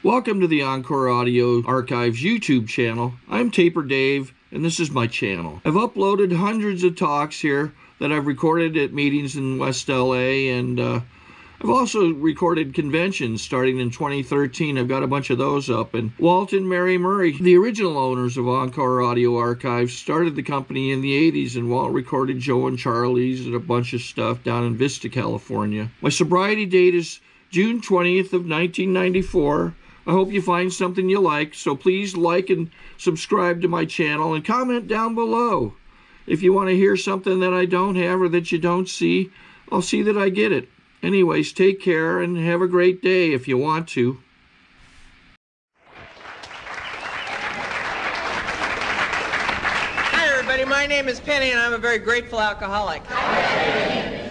Welcome to the Encore Audio Archives YouTube channel. I'm Taper Dave, and this is my channel. I've uploaded hundreds of talks here that I've recorded at meetings in West LA, and I've also recorded conventions starting in 2013. I've got a bunch of those up. And Walt and Mary Murray, the original owners of Encore Audio Archives, started the company in the 80s, and Walt recorded Joe and Charlie's and a bunch of stuff down in Vista, California. My sobriety date is June 20th of 1994. I hope you find something you like, so please like and subscribe to my channel and comment down below. If you want to hear something that I don't have or that you don't see, I'll see that I get it. Anyways, take care and have a great day if you want to. Hi everybody, my name is Penny and I'm a very grateful alcoholic.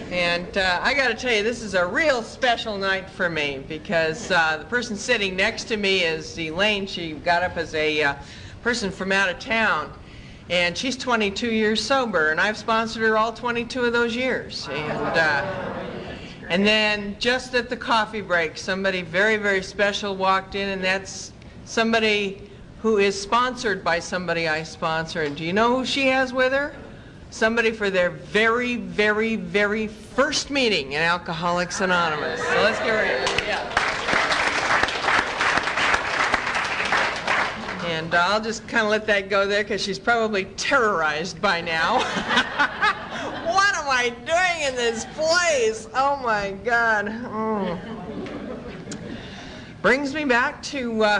And I got to tell you, this is a real special night for me because the person sitting next to me is Elaine. She got up as a person from out of town, and she's 22 years sober, and I've sponsored her all 22 of those years. And then just at the coffee break, somebody very, very special walked in, and that's somebody who is sponsored by somebody I sponsor. And do you know who she has with her? Somebody for their very, very, very first meeting in Alcoholics Anonymous. So let's get ready. Yeah. And I'll just kind of let that go there because she's probably terrorized by now. What am I doing in this place? Oh my God. Brings me back to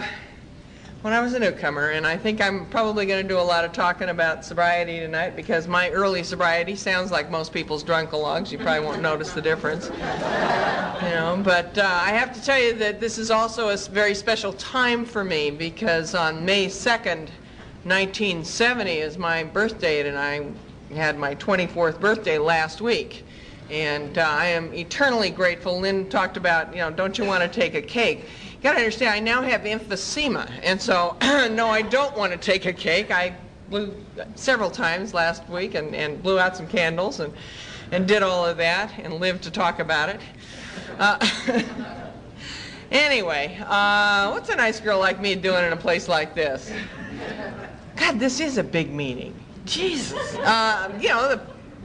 when I was a newcomer, and I think I'm probably going to do a lot of talking about sobriety tonight because my early sobriety sounds like most people's drunkalogs. You probably won't notice the difference. But I have to tell you that this is also a very special time for me because on May 2nd, 1970 is my birth date, and I had my 24th birthday last week. And I am eternally grateful. Lynn talked about, don't you want to take a cake? You got to understand, I now have emphysema, and so no, I don't want to take a cake. I blew several times last week and blew out some candles and did all of that and lived to talk about it. Anyway, what's a nice girl like me doing in a place like this? God, this is a big meeting. Jesus. The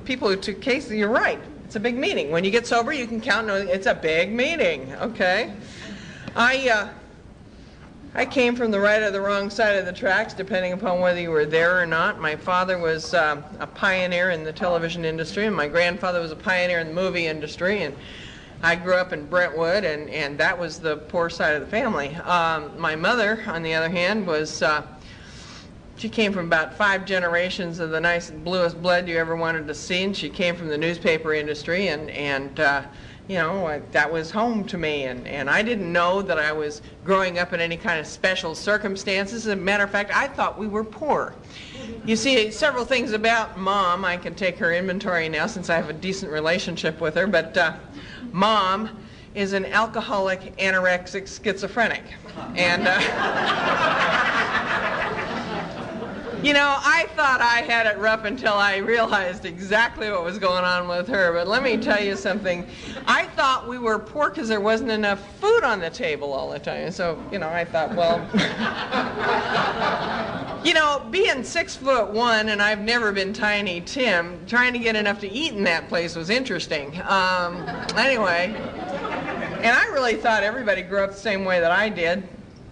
people who took cases, you're right. It's a big meeting. When you get sober, you can count. No, it's a big meeting. Okay. I came from the right or the wrong side of the tracks, depending upon whether you were there or not. My father was a pioneer in the television industry, and my grandfather was a pioneer in the movie industry, and I grew up in Brentwood, and that was the poor side of the family. My mother, on the other hand, was she came from about 5 generations of the nice bluest blood you ever wanted to see, and she came from the newspaper industry, and that was home to me, and I didn't know that I was growing up in any kind of special circumstances. As a matter of fact, I thought we were poor. You see, several things about Mom. I can take her inventory now since I have a decent relationship with her, but Mom is an alcoholic, anorexic, schizophrenic. And I thought I had it rough until I realized exactly what was going on with her. But let me tell you something. I thought we were poor because there wasn't enough food on the table all the time. So, I thought, well, being 6'1", and I've never been Tiny Tim, trying to get enough to eat in that place was interesting. Anyway, and I really thought everybody grew up the same way that I did.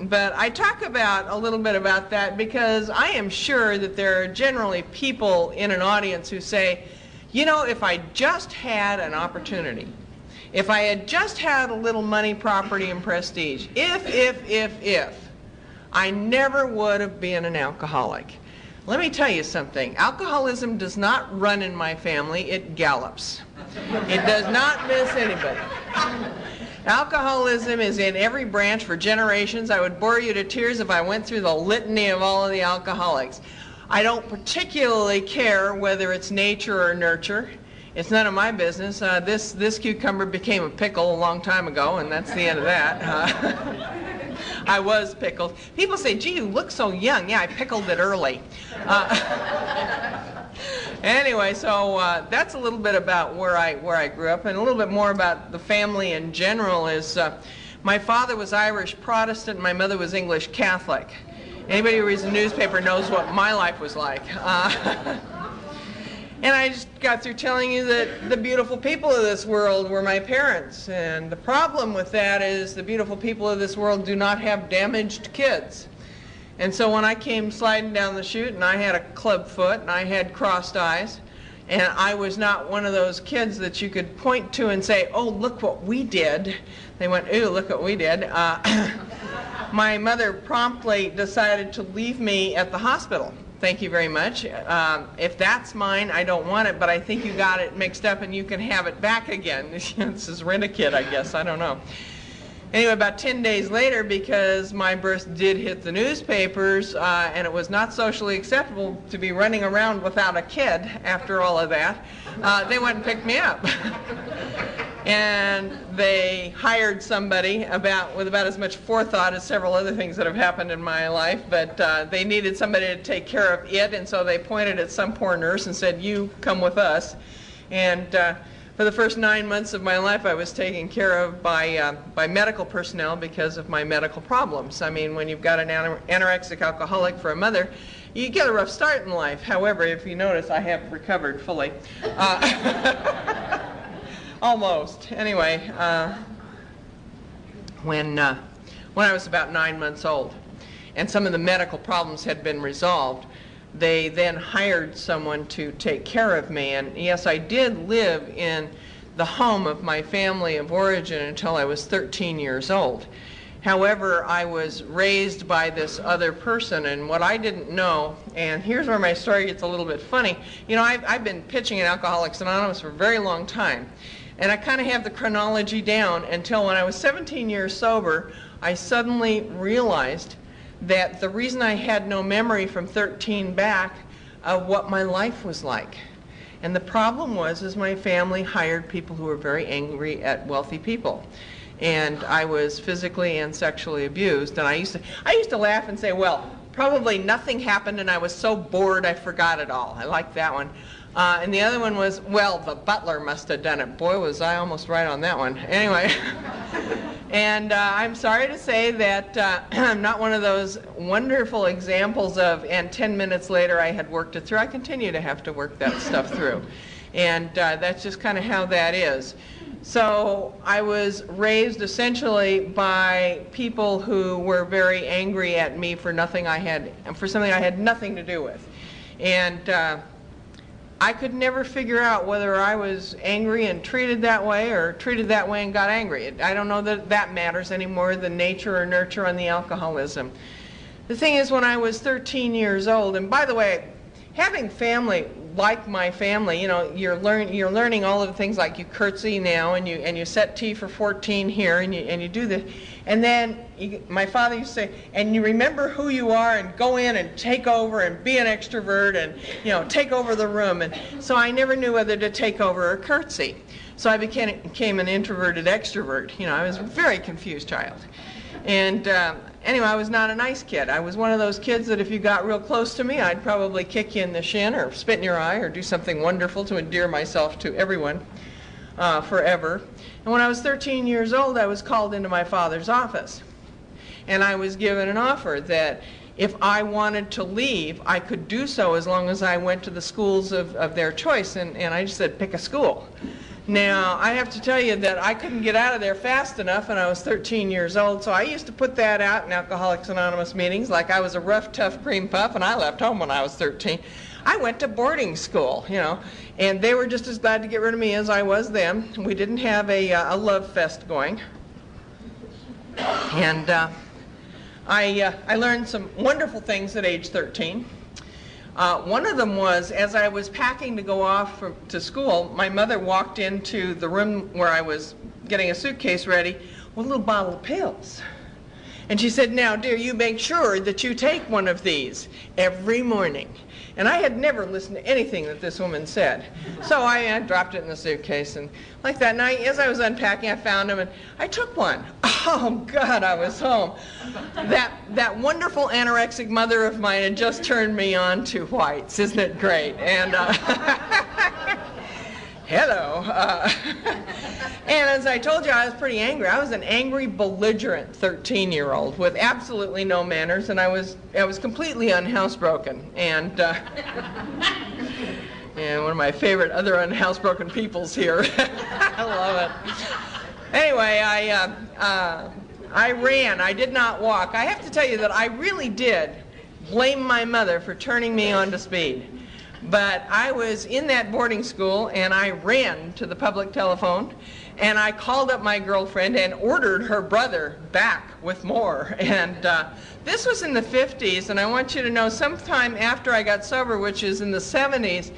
But I talk a little bit about that because I am sure that there are generally people in an audience who say, if I just had an opportunity, if I had just had a little money, property, and prestige, if, I never would have been an alcoholic. Let me tell you something. Alcoholism does not run in my family. It gallops. It does not miss anybody. Alcoholism is in every branch for generations. I would bore you to tears if I went through the litany of all of the alcoholics. I don't particularly care whether it's nature or nurture. It's none of my business. This cucumber became a pickle a long time ago, and that's the end of that. I was pickled. People say, gee, you look so young. Yeah, I pickled it early. Anyway, so that's a little bit about where I grew up, and a little bit more about the family in general is My father was Irish Protestant, and my mother was English Catholic. Anybody who reads the newspaper knows what my life was like. And I just got through telling you that the beautiful people of this world were my parents. And the problem with that is the beautiful people of this world do not have damaged kids. And so when I came sliding down the chute and I had a club foot and I had crossed eyes, and I was not one of those kids that you could point to and say, oh, look what we did. They went, ooh, look what we did. My mother promptly decided to leave me at the hospital. Thank you very much. If that's mine, I don't want it, but I think you got it mixed up and you can have it back again. This is rent-a-kid, I guess. I don't know. Anyway, about 10 days later, because my birth did hit the newspapers, and it was not socially acceptable to be running around without a kid after all of that, they went and picked me up. And they hired somebody with about as much forethought as several other things that have happened in my life, but they needed somebody to take care of it, and so they pointed at some poor nurse and said, you come with us. And for the first 9 months of my life, I was taken care of by medical personnel because of my medical problems. I mean, when you've got an anorexic alcoholic for a mother, you get a rough start in life. However, if you notice, I have recovered fully. Almost. Anyway, when I was about 9 months old and some of the medical problems had been resolved, they then hired someone to take care of me. And yes, I did live in the home of my family of origin until I was 13 years old. However, I was raised by this other person, and what I didn't know, and here's where my story gets a little bit funny. You know, I've been pitching in Alcoholics Anonymous for a very long time. And I kind of have the chronology down until when I was 17 years sober, I suddenly realized that the reason I had no memory from 13 back of what my life was like. And the problem was my family hired people who were very angry at wealthy people. And I was physically and sexually abused. And I used to laugh and say, well, probably nothing happened and I was so bored I forgot it all. I liked that one. And the other one was, well, the butler must have done it. Boy, was I almost right on that one. Anyway, and I'm sorry to say that I'm not one of those wonderful examples of, and 10 minutes later I had worked it through. I continue to have to work that stuff through. And that's just kind of how that is. So I was raised essentially by people who were very angry at me for something I had nothing to do with. And I could never figure out whether I was angry and treated that way or treated that way and got angry. I don't know that that matters any more than nature or nurture on the alcoholism. The thing is, when I was 13 years old, and by the way, having family like my family, you know, you're learning all of the things like you curtsy now and you set tea for 14 here and you do this. And then my father used to say, and you remember who you are and go in and take over and be an extrovert and, you know, take over the room. And so I never knew whether to take over or curtsy. So I became an introverted extrovert. You know, I was a very confused child. And anyway, I was not a nice kid. I was one of those kids that if you got real close to me, I'd probably kick you in the shin or spit in your eye or do something wonderful to endear myself to everyone forever. And when I was 13 years old, I was called into my father's office. And I was given an offer that if I wanted to leave, I could do so as long as I went to the schools of their choice. And I just said, pick a school. Now, I have to tell you that I couldn't get out of there fast enough, and I was 13 years old, so I used to put that out in Alcoholics Anonymous meetings like I was a rough, tough cream puff, and I left home when I was 13. I went to boarding school, you know, and they were just as glad to get rid of me as I was them. We didn't have a love fest going. And I learned some wonderful things at age 13. One of them was, as I was packing to go off to school, my mother walked into the room where I was getting a suitcase ready with a little bottle of pills. And she said, now, dear, you make sure that you take one of these every morning. And I had never listened to anything that this woman said. So I dropped it in the suitcase. And like that night, as I was unpacking, I found them, and I took one. Oh, God, I was home. That wonderful anorexic mother of mine had just turned me on to whites. Isn't it great? And hello. And as I told you, I was pretty angry. I was an angry, belligerent 13-year-old with absolutely no manners, and I was completely unhousebroken. And and one of my favorite other unhousebroken peoples here. I love it. Anyway, I ran. I did not walk. I have to tell you that I really did blame my mother for turning me on to speed. But I was in that boarding school, and I ran to the public telephone, and I called up my girlfriend and ordered her brother back with more. And this was in the 50s, and I want you to know, sometime after I got sober, which is in the 70s,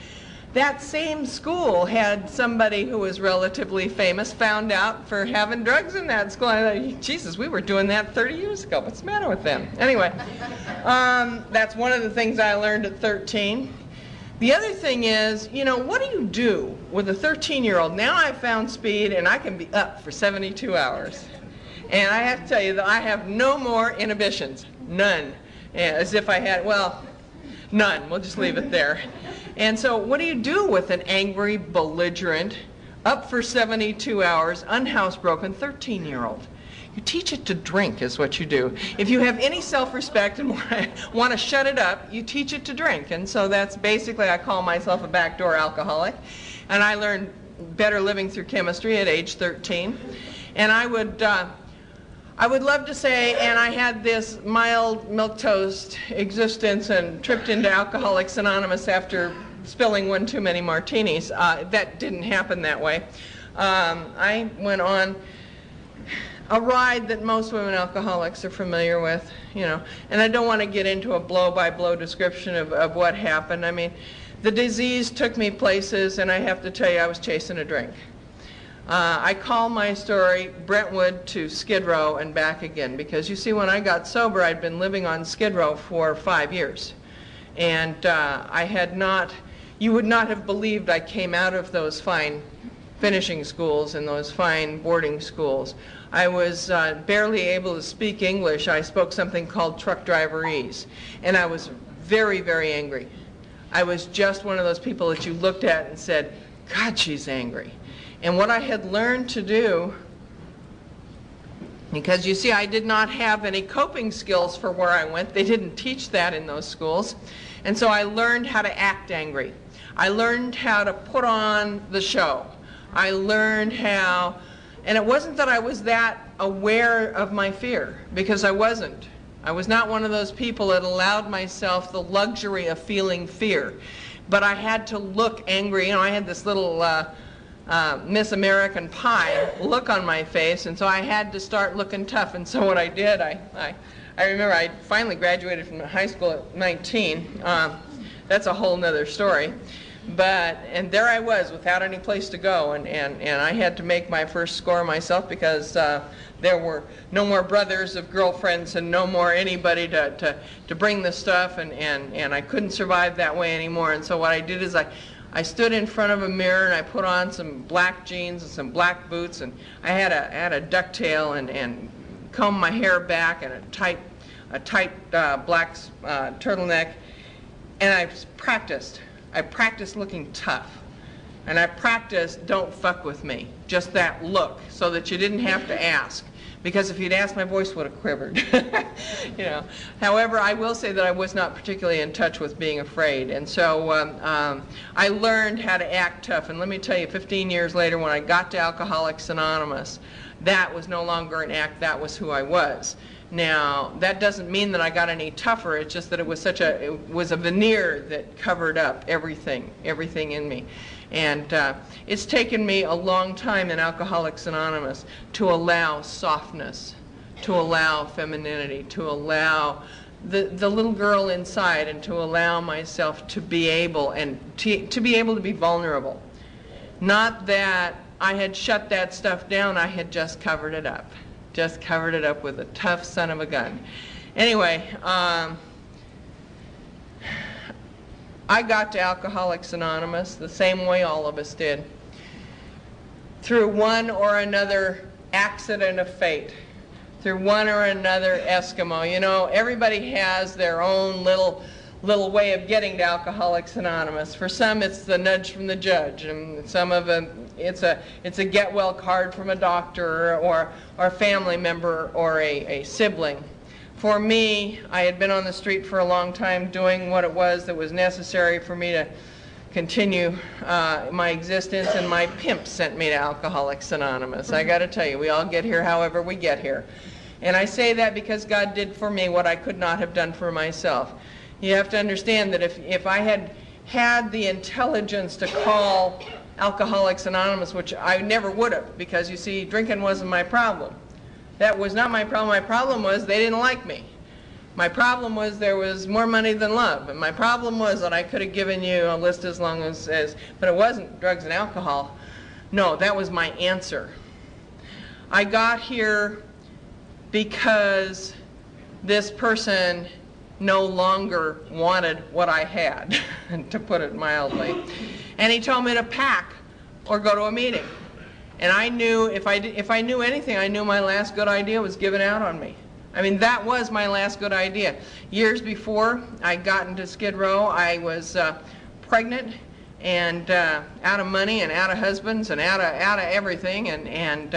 that same school had somebody who was relatively famous found out for having drugs in that school. I thought, Jesus, we were doing that 30 years ago. What's the matter with them? Anyway, that's one of the things I learned at 13. The other thing is, you know, what do you do with a 13-year-old? Now I've found speed, and I can be up for 72 hours. And I have to tell you that I have no more inhibitions. None. As if I had, well, none. We'll just leave it there. And so what do you do with an angry, belligerent, up for 72 hours, unhousebroken 13-year-old? You teach it to drink is what you do. If you have any self-respect and want to shut it up, you teach it to drink. And so that's basically, I call myself a backdoor alcoholic. And I learned better living through chemistry at age 13. And I would love to say, and I had this mild milquetoast existence and tripped into Alcoholics Anonymous after spilling one too many martinis. That didn't happen that way. I went on a ride that most women alcoholics are familiar with, you know, and I don't want to get into a blow-by-blow description of what happened. I mean, the disease took me places, and I have to tell you, I was chasing a drink. I call my story Brentwood to Skid Row and back again, because you see, when I got sober, I'd been living on Skid Row for 5 years. And I had not, you would not have believed I came out of those fine finishing schools and those fine boarding schools. I was barely able to speak English. I spoke something called truck driverese. And I was very, very angry. I was just one of those people that you looked at and said, God, she's angry. And what I had learned to do, because you see, I did not have any coping skills for where I went. They didn't teach that in those schools. And so I learned how to act angry. I learned how to put on the show. I learned how, and it wasn't that I was that aware of my fear, because I wasn't. I was not one of those people that allowed myself the luxury of feeling fear. But I had to look angry. You know, I had this little Miss American Pie look on my face, and so I had to start looking tough. And so what I did, I remember I finally graduated from high school at 19. That's a whole nother story. And there I was without any place to go, and I had to make my first score myself, because there were no more brothers of girlfriends and no more anybody to bring the stuff, and I couldn't survive that way anymore. And so what I did is I stood in front of a mirror, and I put on some black jeans and some black boots, and I had a ducktail and combed my hair back and a tight black turtleneck, and I practiced. I practiced looking tough, and I practiced don't fuck with me, just that look, so that you didn't have to ask, because if you'd asked, my voice would have quivered. You know. However, I will say that I was not particularly in touch with being afraid, and so I learned how to act tough. And let me tell you, 15 years later, when I got to Alcoholics Anonymous, that was no longer an act, that was who I was. Now, that doesn't mean that I got any tougher. It's just that it was a veneer that covered up everything in me. And it's taken me a long time in Alcoholics Anonymous to allow softness, to allow femininity, to allow the little girl inside, and to allow myself to be able to be vulnerable. Not that I had shut that stuff down, I had just covered it up. Just covered it up with a tough son of a gun. Anyway, I got to Alcoholics Anonymous the same way all of us did, through one or another accident of fate, through one or another Eskimo. You know, everybody has their own little little way of getting to Alcoholics Anonymous. For some, it's the nudge from the judge, and some of them, it's a get well card from a doctor or a family member or a sibling. For me, I had been on the street for a long time doing what it was that was necessary for me to continue my existence, and my pimp sent me to Alcoholics Anonymous. I got to tell you, we all get here however we get here. And I say that because God did for me what I could not have done for myself. You have to understand that if I had the intelligence to call Alcoholics Anonymous, which I never would have, because you see, drinking wasn't my problem. That was not my problem. My problem was they didn't like me. My problem was there was more money than love. And my problem was that I could have given you a list as long as but it wasn't drugs and alcohol. No, that was my answer. I got here because this person no longer wanted what I had, to put it mildly. And he told me to pack or go to a meeting. And I knew, if I knew anything, I knew my last good idea was given out on me. I mean, that was my last good idea. Years before I got into Skid Row, I was pregnant and out of money and out of husbands and out of everything. And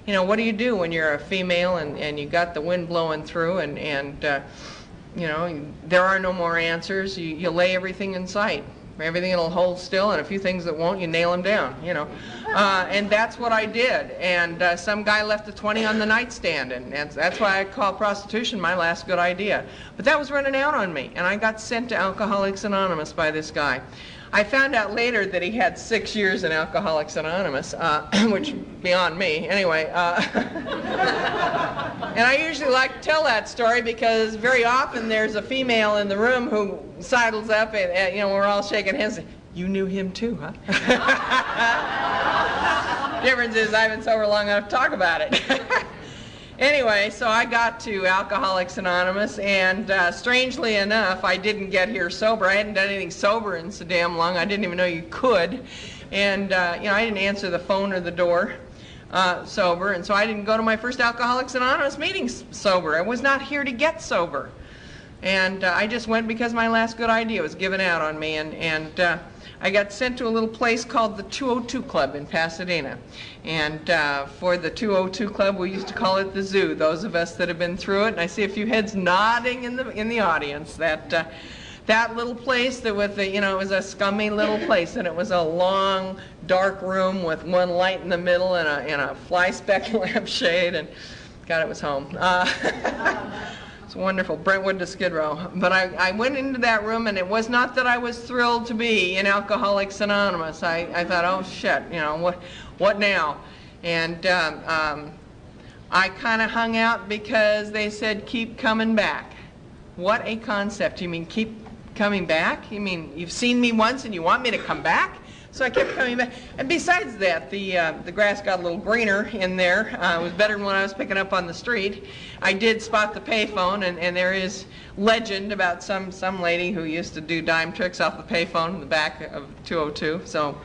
you know, what do you do when you're a female and you got the wind blowing through and you know, there are no more answers. You lay everything in sight. Everything that'll hold still, and a few things that won't, you nail them down, you know. And that's what I did. And some guy left a 20 on the nightstand, and that's why I call prostitution my last good idea. But that was running out on me, and I got sent to Alcoholics Anonymous by this guy. I found out later that he had 6 years in Alcoholics Anonymous, which beyond me. Anyway, and I usually like to tell that story because very often there's a female in the room who sidles up and you know, we're all shaking hands. You knew him too, huh? Difference is I've been sober long enough to talk about it. Anyway, so I got to Alcoholics Anonymous, and strangely enough, I didn't get here sober. I hadn't done anything sober in so damn long. I didn't even know you could. And, you know, I didn't answer the phone or the door sober, and so I didn't go to my first Alcoholics Anonymous meeting sober. I was not here to get sober. And I just went because my last good idea was given out on me, and I got sent to a little place called the 202 Club in Pasadena. And for the 202 Club, we used to call it the zoo, those of us that have been through it. And I see a few heads nodding in the audience. That little place, that with the, you know, it was a scummy little place, and it was a long, dark room with one light in the middle and a fly speck lampshade, and God, it was home. It's wonderful, Brentwood to Skid Row. But I went into that room, and it was not that I was thrilled to be in Alcoholics Anonymous. I thought, oh shit, you know, what now? And I kind of hung out because they said, keep coming back. What a concept. You mean keep coming back? You mean you've seen me once and you want me to come back? So I kept coming back. And besides that, the grass got a little greener in there. It was better than when I was picking up on the street. I did spot the payphone, and there is legend about some lady who used to do dime tricks off the payphone in the back of 202. So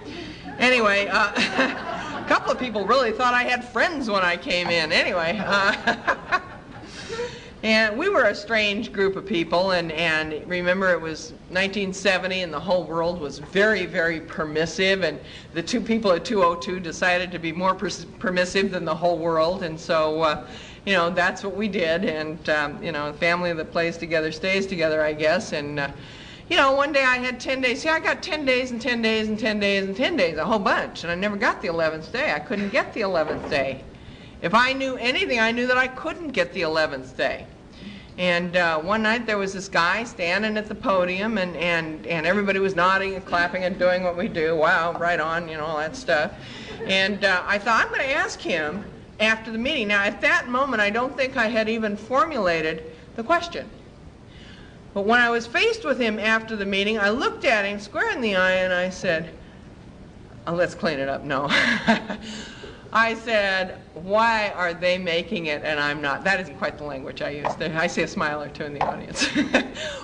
anyway, a couple of people really thought I had friends when I came in. Anyway. And we were a strange group of people, and remember it was 1970 and the whole world was very, very permissive, and the two people at 202 decided to be more permissive than the whole world, and so, you know, that's what we did, and, you know, a family that plays together stays together, I guess, and, you know, one day I had 10 days. See, I got 10 days and 10 days and 10 days and 10 days, a whole bunch, and I never got the 11th day. I couldn't get the 11th day. If I knew anything, I knew that I couldn't get the 11th day. And one night there was this guy standing at the podium, and everybody was nodding and clapping and doing what we do. Wow, right on, you know, all that stuff. And I thought, I'm going to ask him after the meeting. Now, at that moment, I don't think I had even formulated the question. But when I was faced with him after the meeting, I looked at him square in the eye, and I said, oh, let's clean it up. No. I said, why are they making it and I'm not? That isn't quite the language I used. I see a smile or two in the audience.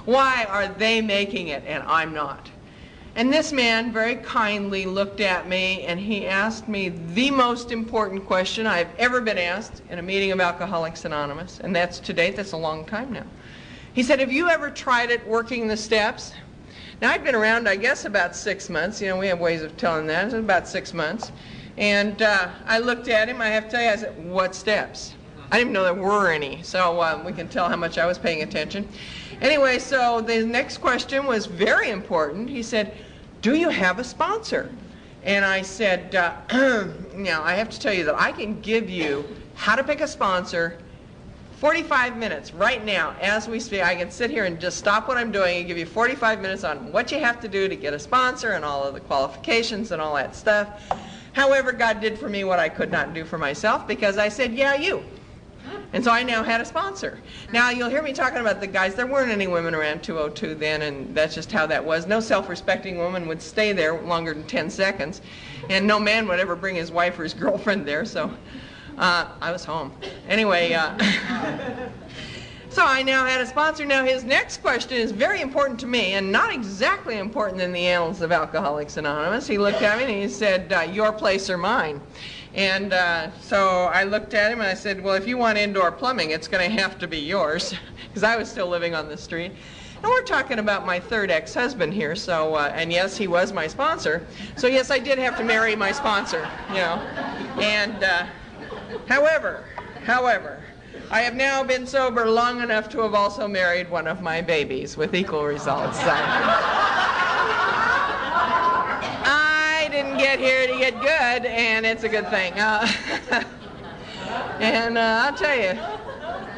Why are they making it and I'm not? And this man very kindly looked at me, and he asked me the most important question I've ever been asked in a meeting of Alcoholics Anonymous, and that's to date, that's a long time now. He said, have you ever tried it working the steps? Now, I'd been around, I guess, about 6 months. You know, we have ways of telling that. It was about 6 months. And I looked at him. I have to tell you, I said, what steps? I didn't even know there were any. So we can tell how much I was paying attention. Anyway, so the next question was very important. He said, do you have a sponsor? And I said, now, I have to tell you that I can give you how to pick a sponsor 45 minutes right now as we speak. I can sit here and just stop what I'm doing and give you 45 minutes on what you have to do to get a sponsor and all of the qualifications and all that stuff. However, God did for me what I could not do for myself, because I said, yeah, you. And so I now had a sponsor. Now, you'll hear me talking about the guys. There weren't any women around 202 then, and that's just how that was. No self-respecting woman would stay there longer than 10 seconds, and no man would ever bring his wife or his girlfriend there, so I was home. Anyway, so I now had a sponsor. Now, his next question is very important to me, and not exactly important in the annals of Alcoholics Anonymous. He looked at me and he said, your place or mine? And so I looked at him and I said, well, if you want indoor plumbing, it's going to have to be yours, because I was still living on the street. And we're talking about my third ex-husband here, so, and yes, he was my sponsor. So yes, I did have to marry my sponsor, you know. And however, I have now been sober long enough to have also married one of my babies with equal results. I didn't get here to get good, and it's a good thing. And I'll tell you,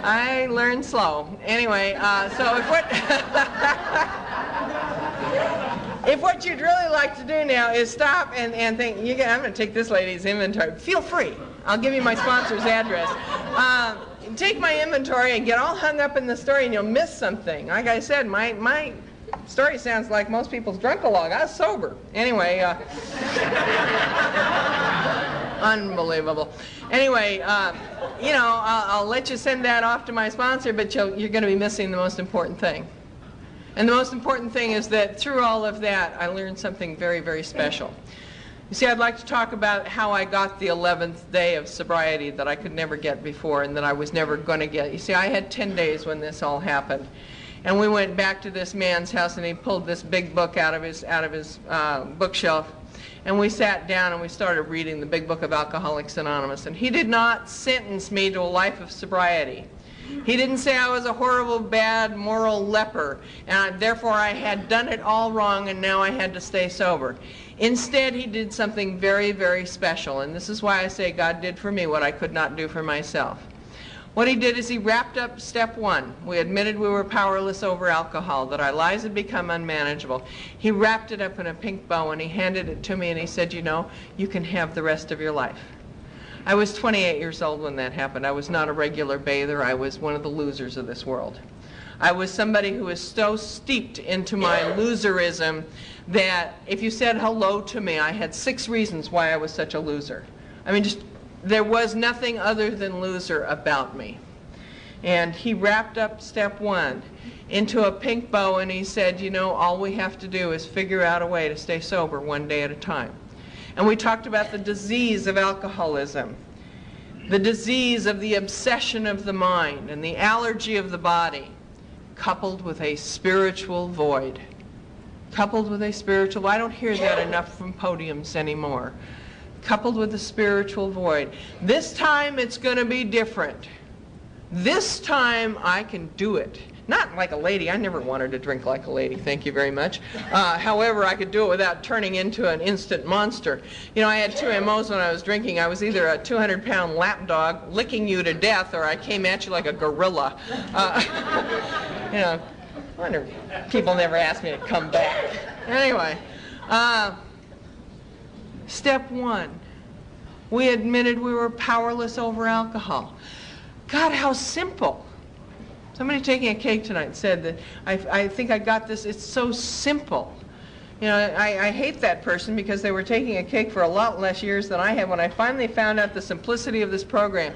I learned slow. Anyway, so if what you'd really like to do now is stop and think, I'm going to take this lady's inventory. Feel free. I'll give you my sponsor's address. Take my inventory and get all hung up in the story, and you'll miss something. Like I said, my story sounds like most people's drunk-a-log. I was sober. Anyway, unbelievable. Anyway, you know, I'll let you send that off to my sponsor, but you're going to be missing the most important thing. And the most important thing is that through all of that, I learned something very, very special. You see, I'd like to talk about how I got the 11th day of sobriety that I could never get before and that I was never going to get. You see, I had 10 days when this all happened. And we went back to this man's house, and he pulled this big book out of his bookshelf. And we sat down and we started reading the big book of Alcoholics Anonymous. And he did not sentence me to a life of sobriety. He didn't say I was a horrible, bad, moral leper, and therefore I had done it all wrong and now I had to stay sober. Instead, he did something very, very special, and this is why I say God did for me what I could not do for myself. What he did is he wrapped up step one. We admitted we were powerless over alcohol, that our lives had become unmanageable. He wrapped it up in a pink bow and he handed it to me and he said, you know, you can have the rest of your life. I was 28 years old when that happened. I was not a regular bather. I was one of the losers of this world. I was somebody who was so steeped into my loserism that if you said hello to me, I had 6 reasons why I was such a loser. I mean, just there was nothing other than loser about me. And he wrapped up step one into a pink bow and he said, you know, all we have to do is figure out a way to stay sober one day at a time. And we talked about the disease of alcoholism, the disease of the obsession of the mind and the allergy of the body, coupled with a spiritual void. Coupled with a spiritual, I don't hear that enough from podiums anymore. Coupled with a spiritual void. This time it's going to be different. This time I can do it. Not like a lady. I never wanted to drink like a lady, thank you very much. However, I could do it without turning into an instant monster. You know, I had 2 MOs when I was drinking. I was either a 200-pound lapdog licking you to death, or I came at you like a gorilla. You know, I wonder people never asked me to come back. Anyway, step one, we admitted we were powerless over alcohol. God, how simple. Somebody taking a cake tonight said that, I think I got this, it's so simple. You know, I hate that person because they were taking a cake for a lot less years than I had. When I finally found out the simplicity of this program,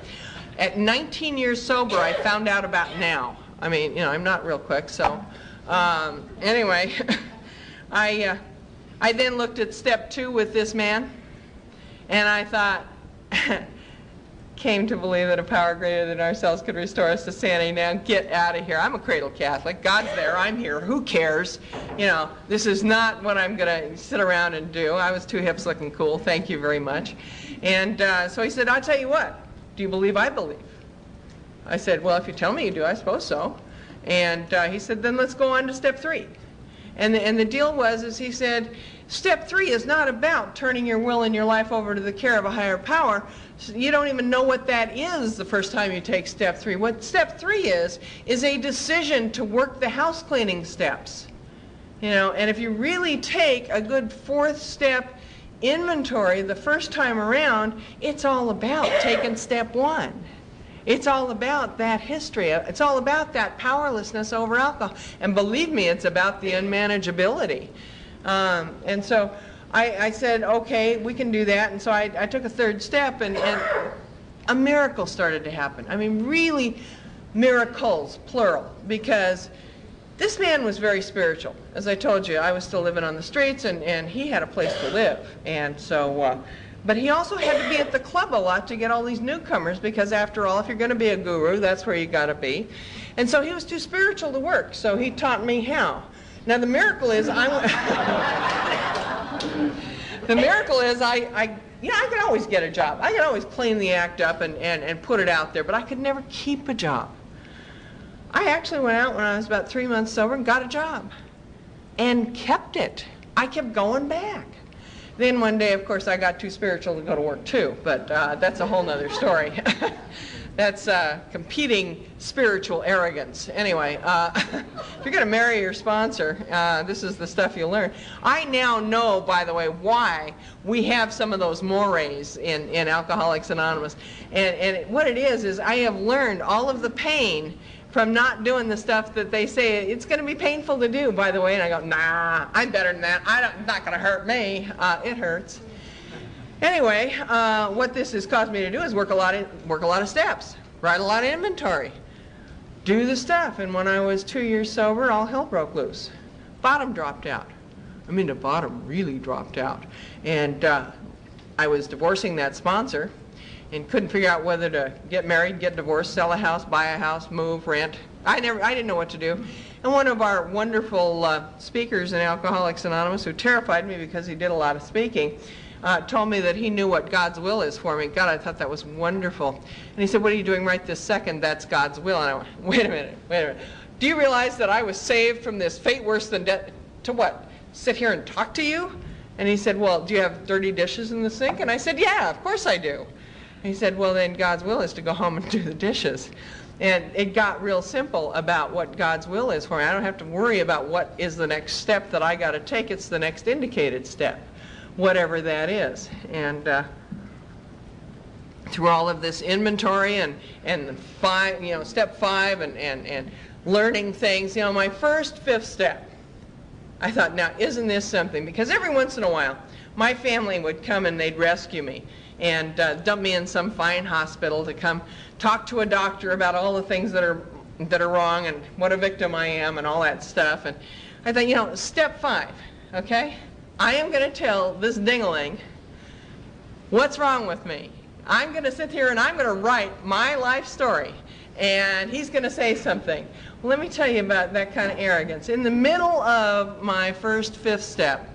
at 19 years sober, I found out about now. I mean, you know, I'm not real quick, so anyway, I then looked at step 2 with this man, and I thought, came to believe that a power greater than ourselves could restore us to sanity. Now get out of here. I'm a cradle Catholic. God's there. I'm here. Who cares? You know, this is not what I'm going to sit around and do. I was too hip, slick, and cool. Thank you very much. And so he said, I'll tell you what. Do you believe I believe? I said, well, if you tell me you do, I suppose so. And he said, then let's go on to step 3. And the deal was, is he said, step 3 is not about turning your will and your life over to the care of a higher power. You don't even know what that is the first time you take step 3. What step 3 is a decision to work the house cleaning steps. You know, and if you really take a good 4th step inventory the first time around, it's all about taking step 1. It's all about that history. It's all about that powerlessness over alcohol. And believe me, it's about the unmanageability. And so I said, okay, we can do that. And so I took a 3rd step, and a miracle started to happen. I mean, really miracles, plural, because this man was very spiritual. As I told you, I was still living on the streets, and he had a place to live. And so, but he also had to be at the club a lot to get all these newcomers, because after all, if you're going to be a guru, that's where you got to be. And so he was too spiritual to work, so he taught me how. Now the miracle is the miracle is I could always get a job. I could always clean the act up and put it out there, but I could never keep a job. I actually went out when I was about 3 months sober and got a job and kept it. I kept going back. Then one day, of course, I got too spiritual to go to work too, but that's a whole nother story. That's competing spiritual arrogance. Anyway, if you're going to marry your sponsor, this is the stuff you'll learn. I now know, by the way, why we have some of those mores in Alcoholics Anonymous. And what it is I have learned all of the pain from not doing the stuff that they say it's going to be painful to do, by the way. And I go, nah, I'm better than that. It's not going to hurt me. It hurts. Anyway, what this has caused me to do is work a lot of steps, write a lot of inventory, do the stuff. And when I was 2 years sober, all hell broke loose. Bottom dropped out. I mean, the bottom really dropped out. And I was divorcing that sponsor and couldn't figure out whether to get married, get divorced, sell a house, buy a house, move, rent. I didn't know what to do. And one of our wonderful speakers in Alcoholics Anonymous, who terrified me because he did a lot of speaking, told me that he knew what God's will is for me. God, I thought that was wonderful. And he said, what are you doing right this second? That's God's will. And I went, wait a minute. Do you realize that I was saved from this fate worse than death? To what? Sit here and talk to you? And he said, well, do you have dirty dishes in the sink? And I said, yeah, of course I do. And he said, well, then God's will is to go home and do the dishes. And it got real simple about what God's will is for me. I don't have to worry about what is the next step that I got to take. It's the next indicated step, whatever that is. And through all of this inventory and step 5 and learning things, my first 5th step, I thought, now isn't this something? Because every once in a while, my family would come and they'd rescue me and dump me in some fine hospital to come talk to a doctor about all the things that are wrong and what a victim I am and all that stuff. And I thought, step 5, okay? I am going to tell this ding-a-ling what's wrong with me. I'm going to sit here and I'm going to write my life story. And he's going to say something. Well, let me tell you about that kind of arrogance. In the middle of my first 5th step,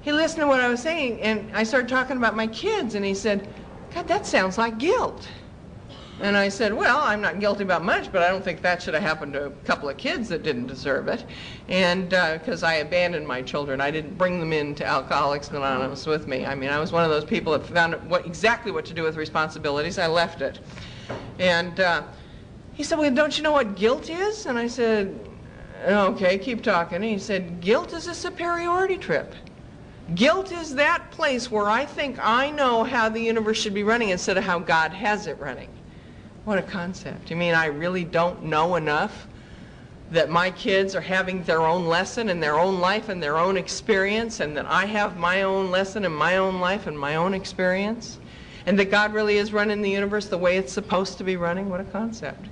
he listened to what I was saying, and I started talking about my kids, and he said, God, that sounds like guilt. And I said, well, I'm not guilty about much, but I don't think that should have happened to a couple of kids that didn't deserve it. And because I abandoned my children, I didn't bring them into Alcoholics Anonymous with me. I mean, I was one of those people that found exactly what to do with responsibilities. I left it. And he said, well, don't you know what guilt is? And I said, okay, keep talking. And he said, guilt is a superiority trip. Guilt is that place where I think I know how the universe should be running instead of how God has it running. What a concept. You mean I really don't know enough that my kids are having their own lesson in their own life and their own experience, and that I have my own lesson in my own life and my own experience, and that God really is running the universe the way it's supposed to be running? What a concept.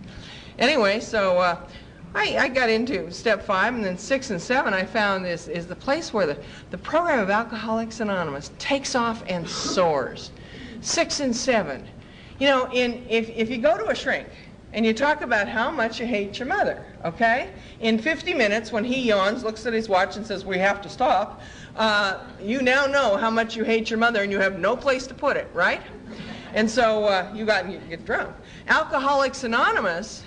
Anyway, so I got into step 5, and then 6 and 7 I found is the place where the program of Alcoholics Anonymous takes off and soars. 6 and 7. You know, if you go to a shrink and you talk about how much you hate your mother, okay? In 50 minutes, when he yawns, looks at his watch and says, we have to stop, you now know how much you hate your mother and you have no place to put it, right? And so you get drunk. Alcoholics Anonymous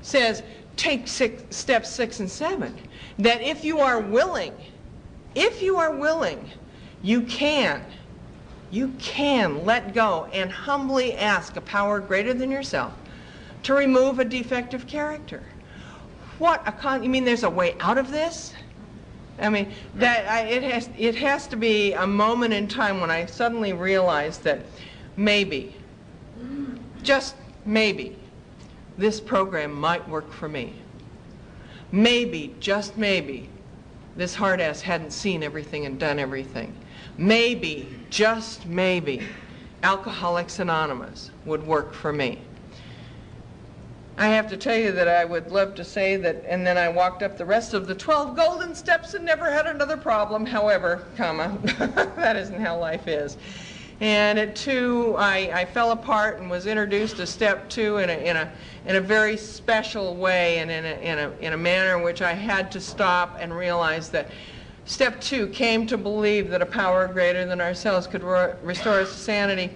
says, take steps 6 and 7. That if you are willing, you can let go and humbly ask a power greater than yourself to remove a defective character. You mean there's a way out of this? I mean, it has to be a moment in time when I suddenly realized that maybe, just maybe, this program might work for me. Maybe, just maybe, this hard ass hadn't seen everything and done everything. Maybe, just maybe, Alcoholics Anonymous would work for me. I have to tell you that I would love to say that, and then I walked up the rest of the 12 golden steps and never had another problem. However, that isn't how life is. And at 2, I fell apart and was introduced to step 2 in a very special way and in a manner in which I had to stop and realize that step 2 came to believe that a power greater than ourselves could restore us to sanity.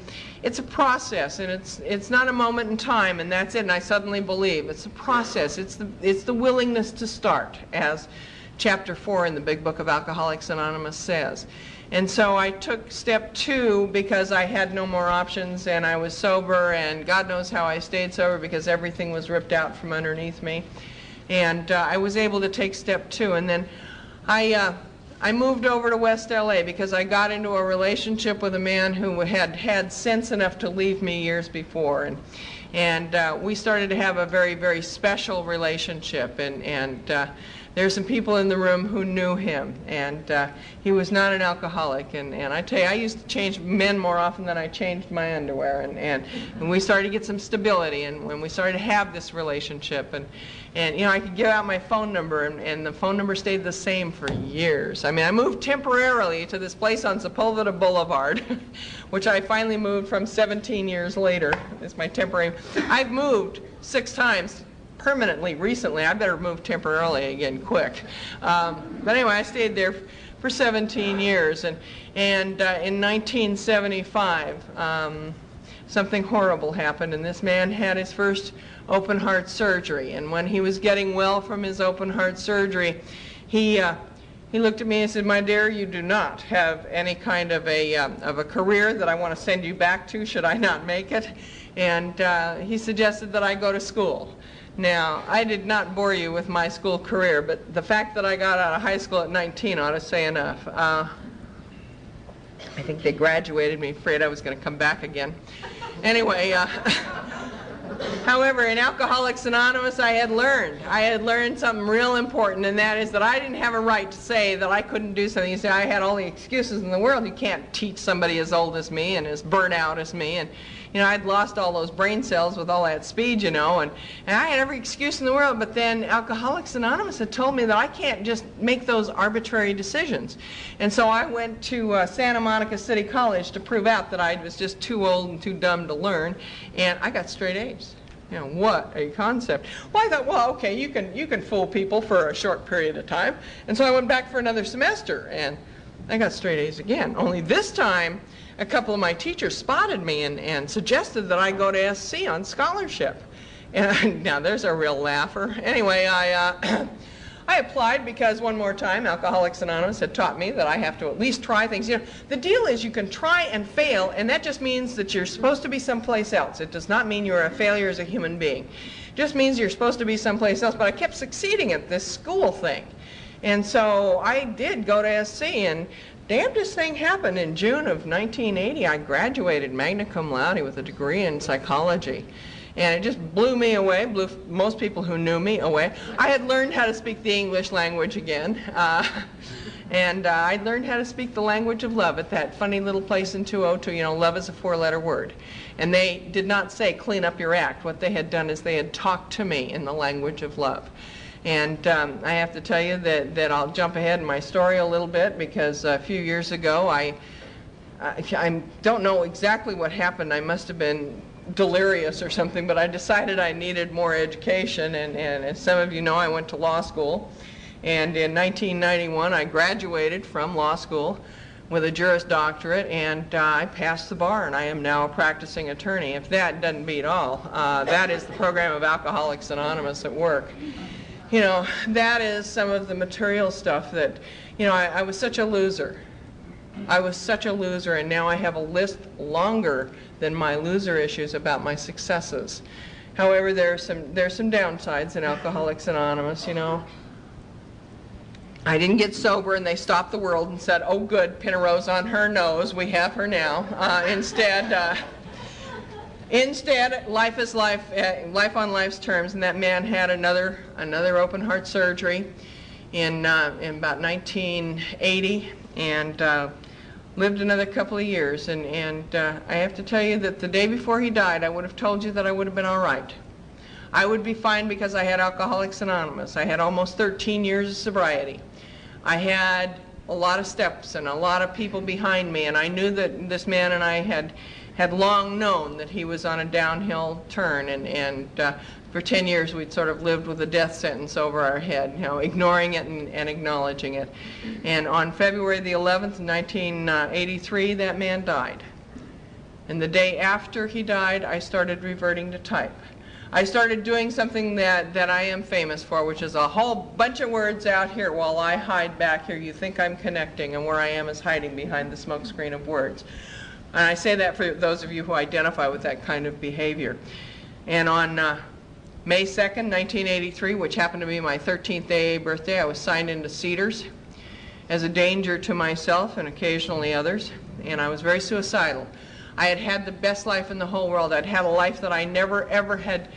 It's a process, and it's not a moment in time, and that's it. And I suddenly believe it's a process. It's the willingness to start, as chapter 4 in the Big Book of Alcoholics Anonymous says. And so I took step 2 because I had no more options, and I was sober, and God knows how I stayed sober because everything was ripped out from underneath me. And I was able to take step 2, and then I moved over to West LA because I got into a relationship with a man who had sense enough to leave me years before, and we started to have a very, very special relationship, and there's some people in the room who knew him, and he was not an alcoholic, and I tell you, I used to change men more often than I changed my underwear, and we started to get some stability, and when we started to have this relationship, and you know, I could give out my phone number, and the phone number stayed the same for years. I mean, I moved temporarily to this place on Sepulveda Boulevard, which I finally moved from 17 years later. It's my temporary. I've moved 6 times permanently recently. I better move temporarily again quick. But anyway, I stayed there for 17 years, and in 1975, something horrible happened, and this man had his first open heart surgery. And when he was getting well from his open heart surgery, he looked at me and said, "My dear, you do not have any kind of a career that I want to send you back to should I not make it." And he suggested that I go to school. Now, I did not bore you with my school career, but the fact that I got out of high school at 19 ought to say enough. I think they graduated me, afraid I was going to come back again. Anyway, however, in Alcoholics Anonymous, I had learned something real important, and that is that I didn't have a right to say that I couldn't do something. You say, I had all the excuses in the world. You can't teach somebody as old as me and as burnt out as me, and you know, I'd lost all those brain cells with all that speed, you know, and I had every excuse in the world, but then Alcoholics Anonymous had told me that I can't just make those arbitrary decisions. And so I went to Santa Monica City College to prove out that I was just too old and too dumb to learn, and I got straight A's. You know, what a concept. Well, I thought, well, okay, you can fool people for a short period of time. And so I went back for another semester, and I got straight A's again. Only this time, a couple of my teachers spotted me and suggested that I go to SC on scholarship. And now there's a real laugher. Anyway, I applied because one more time Alcoholics Anonymous had taught me that I have to at least try things. You know, the deal is you can try and fail, and that just means that you're supposed to be someplace else. It does not mean you're a failure as a human being. It just means you're supposed to be someplace else. But I kept succeeding at this school thing. And so I did go to SC, and damnedest thing happened. In June of 1980, I graduated magna cum laude with a degree in psychology. And it just blew me away, blew most people who knew me away. I had learned how to speak the English language again. And I'd learned how to speak the language of love at that funny little place in 202. You know, love is a 4-letter word. And they did not say, clean up your act. What they had done is they had talked to me in the language of love. And I have to tell you that I'll jump ahead in my story a little bit, because a few years ago I don't know exactly what happened. I must have been delirious or something, but I decided I needed more education, and as some of you know, I went to law school, and in 1991 I graduated from law school with a Juris Doctorate, and I passed the bar, and I am now a practicing attorney. If that doesn't beat all, that is the program of Alcoholics Anonymous at work. You know, that is some of the material stuff that, you know, I was such a loser. I was such a loser, and now I have a list longer than my loser issues about my successes. However, there's some downsides in Alcoholics Anonymous, you know. I didn't get sober and they stopped the world and said, oh good, pin a rose on her nose, we have her now. Instead, life is life, life on life's terms, and that man had another open heart surgery in about 1980, and lived another couple of years, and I have to tell you that the day before he died, I would have told you that I would have been all right. I would be fine because I had Alcoholics Anonymous. I had almost 13 years of sobriety. I had a lot of steps and a lot of people behind me, and I knew that this man and I had long known that he was on a downhill turn, and for 10 years we'd sort of lived with a death sentence over our head, you know, ignoring it and acknowledging it. And on February the 11th, 1983, that man died. And the day after he died, I started reverting to type. I started doing something that I am famous for, which is a whole bunch of words out here while I hide back here. You think I'm connecting, and where I am is hiding behind the smoke screen of words. And I say that for those of you who identify with that kind of behavior. And on May 2nd, 1983, which happened to be my 13th AA birthday, I was signed into Cedars as a danger to myself and occasionally others, and I was very suicidal. I had had the best life in the whole world. I'd had a life that I never ever had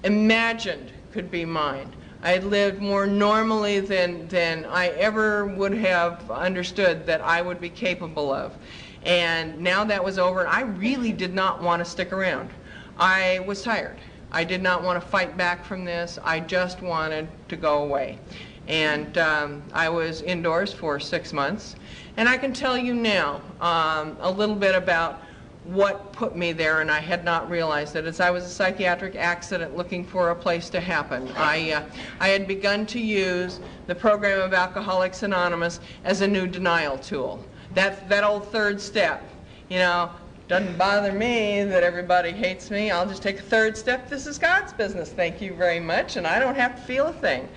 imagined could be mine. I had lived more normally than I ever would have understood that I would be capable of. And now that was over, I really did not want to stick around. I was tired. I did not want to fight back from this. I just wanted to go away. And I was indoors for 6 months. And I can tell you now a little bit about what put me there, and I had not realized it, as I was a psychiatric accident looking for a place to happen. I had begun to use the program of Alcoholics Anonymous as a new denial tool. That old third step, you know, doesn't bother me that everybody hates me. I'll just take a third step. This is God's business, thank you very much, and I don't have to feel a thing.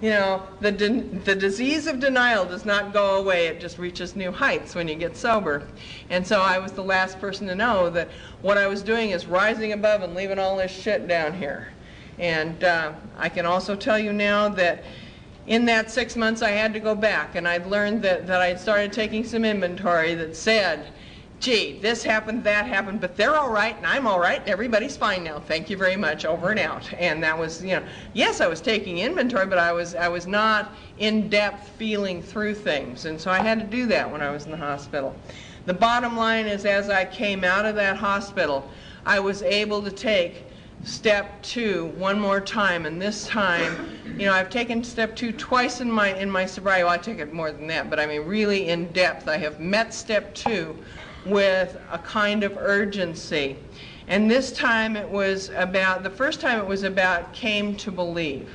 You know, the disease of denial does not go away. It just reaches new heights when you get sober. And so I was the last person to know that what I was doing is rising above and leaving all this shit down here. And I can also tell you now that in that 6 months I had to go back, and I'd learned that I had started taking some inventory that said, gee, this happened, that happened, but they're all right, and I'm all right, and everybody's fine now. Thank you very much, over and out. And that was, you know, yes, I was taking inventory, but I was not in-depth feeling through things. And so I had to do that when I was in the hospital. The bottom line is, as I came out of that hospital, I was able to take step 2 one more time, and this time, you know, I've taken step 2 twice in my sobriety. Well, I took it more than that, but I mean really in depth. I have met step 2 with a kind of urgency. And this time it was about, the first time it was about came to believe.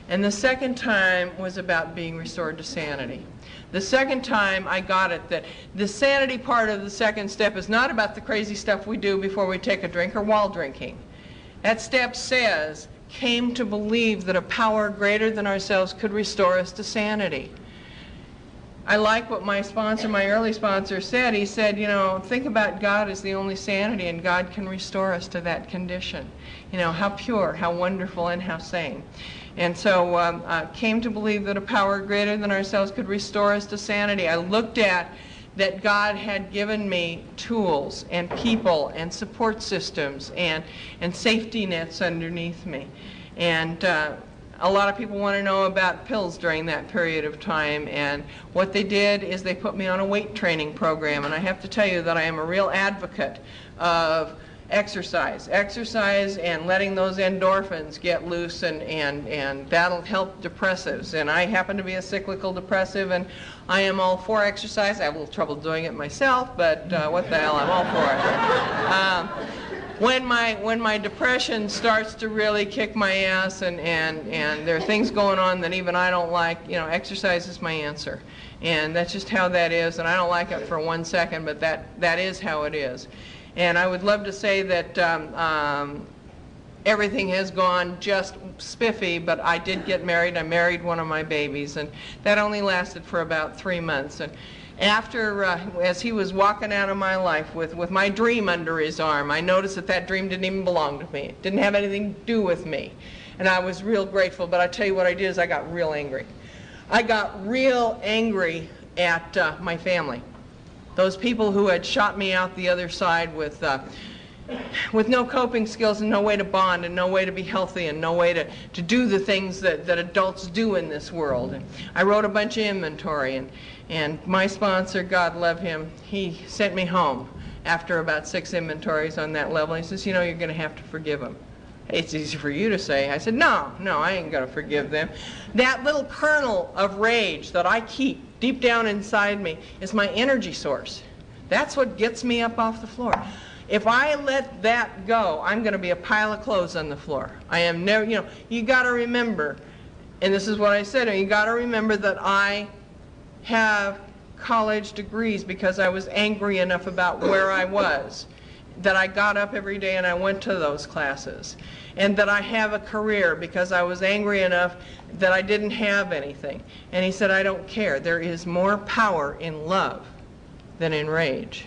And the second time was about being restored to sanity. The second time I got it, that the sanity part of the second step is not about the crazy stuff we do before we take a drink or while drinking. That step says, came to believe that a power greater than ourselves could restore us to sanity. I like what my sponsor, my early sponsor, said. He said, you know, think about God as the only sanity, and God can restore us to that condition. You know, how pure, how wonderful, and how sane. And so came to believe that a power greater than ourselves could restore us to sanity. I looked at that God had given me tools and people and support systems and safety nets underneath me. And a lot of people want to know about pills during that period of time, and what they did is they put me on a weight training program, and I have to tell you that I am a real advocate of exercise and letting those endorphins get loose, and that'll help depressives. And I happen to be a cyclical depressive, and I am all for exercise. I have a little trouble doing it myself, but what the hell, I'm all for it. when my depression starts to really kick my ass and there are things going on that even I don't like, exercise is my answer. And that's just how that is, and I don't like it for 1 second, but that is how it is. And I would love to say that everything has gone just spiffy, but I did get married. I married one of my babies, and that only lasted for about 3 months. And after, as he was walking out of my life with my dream under his arm, I noticed that dream didn't even belong to me. It didn't have anything to do with me. And I was real grateful, but I tell you what I did is I got real angry. I got real angry at my family. Those people who had shot me out the other side with no coping skills and no way to bond and no way to be healthy and no way to do the things that adults do in this world. And I wrote a bunch of inventory, and my sponsor, God love him, he sent me home after about 6 inventories on that level. He says, you're going to have to forgive them. It's easy for you to say. I said, no, I ain't going to forgive them. That little kernel of rage that I keep deep down inside me is my energy source. That's what gets me up off the floor. If I let that go, I'm going to be a pile of clothes on the floor. I am never, you got to remember, and this is what I said, you got to remember that I have college degrees because I was angry enough about where I was, that I got up every day and I went to those classes, and that I have a career because I was angry enough that I didn't have anything. And he said, I don't care. There is more power in love than in rage.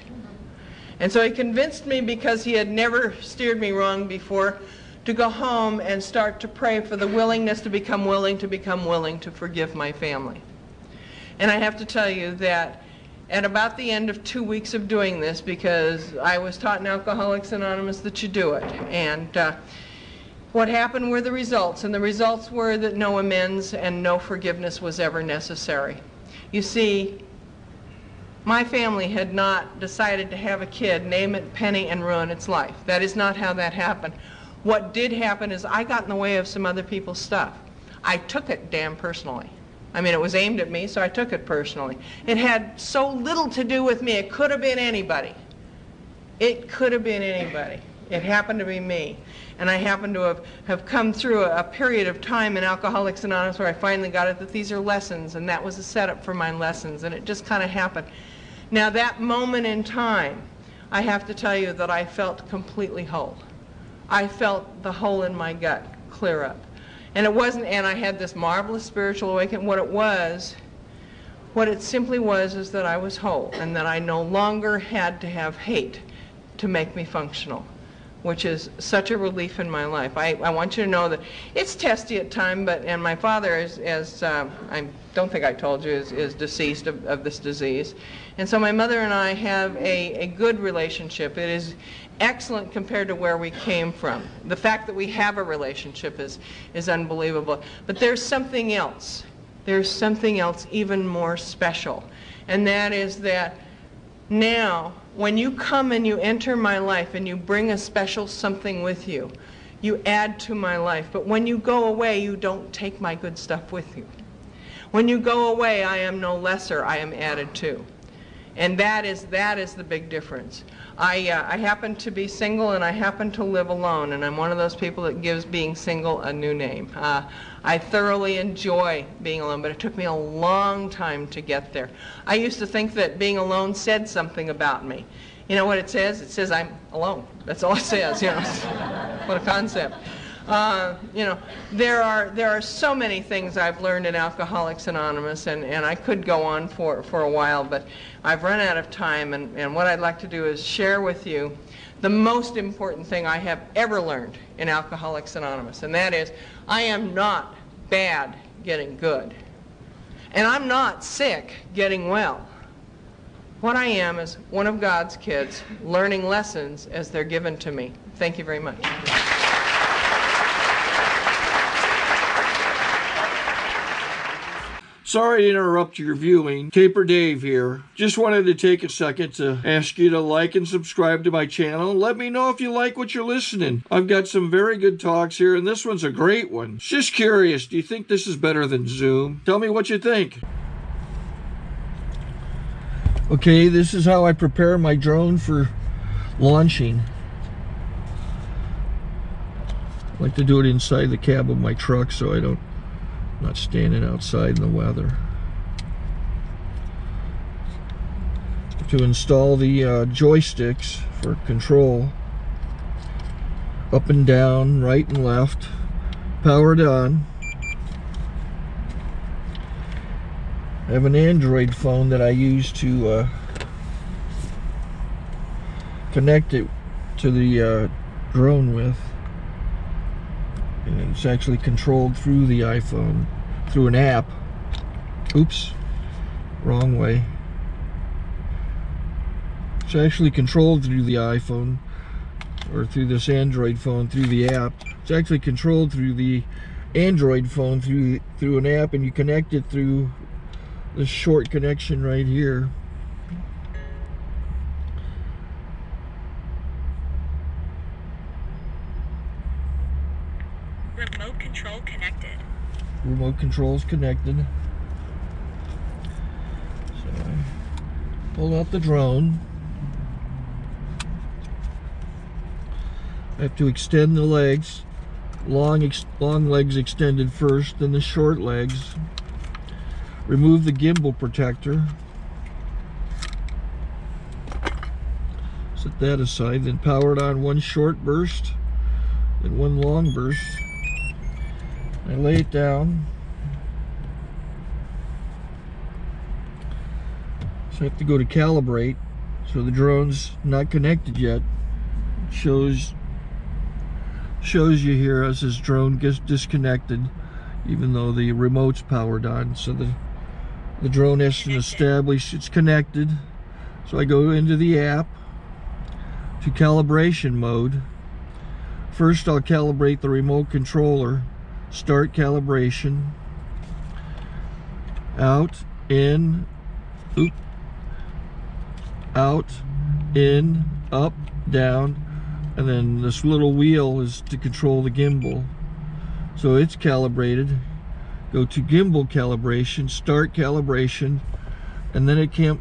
And so he convinced me, because he had never steered me wrong before, to go home and start to pray for the willingness to become willing to forgive my family. And I have to tell you that at about the end of 2 weeks of doing this, because I was taught in Alcoholics Anonymous that you do it, and what happened were the results, and the results were that no amends and no forgiveness was ever necessary. You see, my family had not decided to have a kid, name it Penny, and ruin its life. That is not how that happened. What did happen is I got in the way of some other people's stuff. I took it damn personally. I mean, it was aimed at me, so I took it personally. It had so little to do with me. It could have been anybody. It could have been anybody. It happened to be me. And I happened to have come through a period of time in Alcoholics Anonymous where I finally got it that these are lessons, and that was a setup for my lessons, and it just kind of happened. Now, that moment in time, I have to tell you that I felt completely whole. I felt the hole in my gut clear up. And it wasn't, and I had this marvelous spiritual awakening. What it simply was is that I was whole, and that I no longer had to have hate to make me functional, which is such a relief in my life. I want you to know that it's testy at times, and my father, I don't think I told you, is deceased of this disease. And so my mother and I have a good relationship. It is excellent compared to where we came from. The fact that we have a relationship is unbelievable. But there's something else. There's something else even more special. And that is that now, when you come and you enter my life and you bring a special something with you, you add to my life. But when you go away, you don't take my good stuff with you. When you go away, I am no lesser, I am added to. And that is the big difference. I happen to be single, and I happen to live alone, and I'm one of those people that gives being single a new name. I thoroughly enjoy being alone, but it took me a long time to get there. I used to think that being alone said something about me. You know what it says? It says I'm alone. That's all it says. What a concept. There are so many things I've learned in Alcoholics Anonymous, and I could go on for a while, but I've run out of time, and what I'd like to do is share with you the most important thing I have ever learned in Alcoholics Anonymous, and that is I am not bad getting good, and I'm not sick getting well. What I am is one of God's kids learning lessons as they're given to me. Thank you very much. Sorry to interrupt your viewing. Taper Dave here. Just wanted to take a second to ask you to like and subscribe to my channel. Let me know if you like what you're listening. I've got some very good talks here, and this one's a great one. Just curious, do you think this is better than Zoom? Tell me what you think. Okay, this is how I prepare my drone for launching. I like to do it inside the cab of my truck so I'm not standing outside in the weather. To install the joysticks for control, up and down, right and left, powered on. I have an Android phone that I use to connect it to the drone with, and it's actually controlled through the iPhone, through an app. Oops, wrong way. It's actually controlled through the iPhone, or through this Android phone, through the app. It's actually controlled through the Android phone through an app, and you connect it through this short connection right here. Remote control connected. Remote control's connected. So I pull out the drone. I have to extend the legs. Long legs extended first, then the short legs. Remove the gimbal protector. Set that aside, then power it on one short burst, then one long burst. I lay it down. So I have to go to calibrate. So the drone's not connected yet. It shows you here as this drone gets disconnected, even though the remote's powered on. So the drone has to establish it's connected. So I go into the app to calibration mode. First I'll calibrate the remote controller. Start calibration. Out, in, oop, out, in, up, down, and then this little wheel is to control the gimbal. So it's calibrated. Go to gimbal calibration, start calibration, and then it calibrates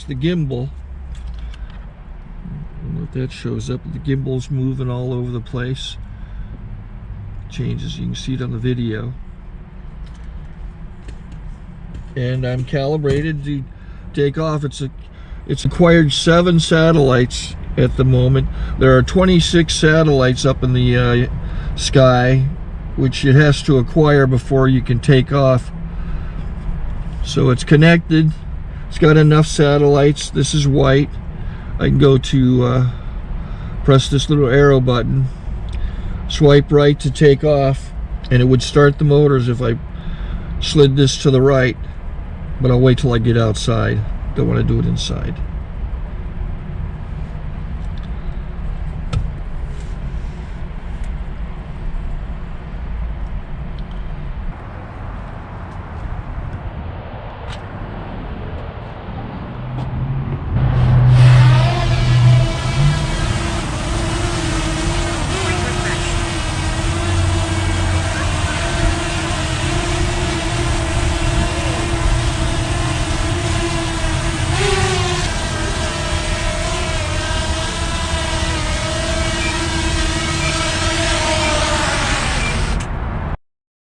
the gimbal. I don't know if that shows up. The gimbal's moving all over the place. Changes, you can see it on the video. And I'm calibrated to take off. It's acquired 7 satellites at the moment. There are 26 satellites up in the sky, which it has to acquire before you can take off. So it's connected. It's got enough satellites. This is white. I can go to press this little arrow button, swipe right to take off, and it would start the motors if I slid this to the right. But I'll wait till I get outside. Don't want to do it inside.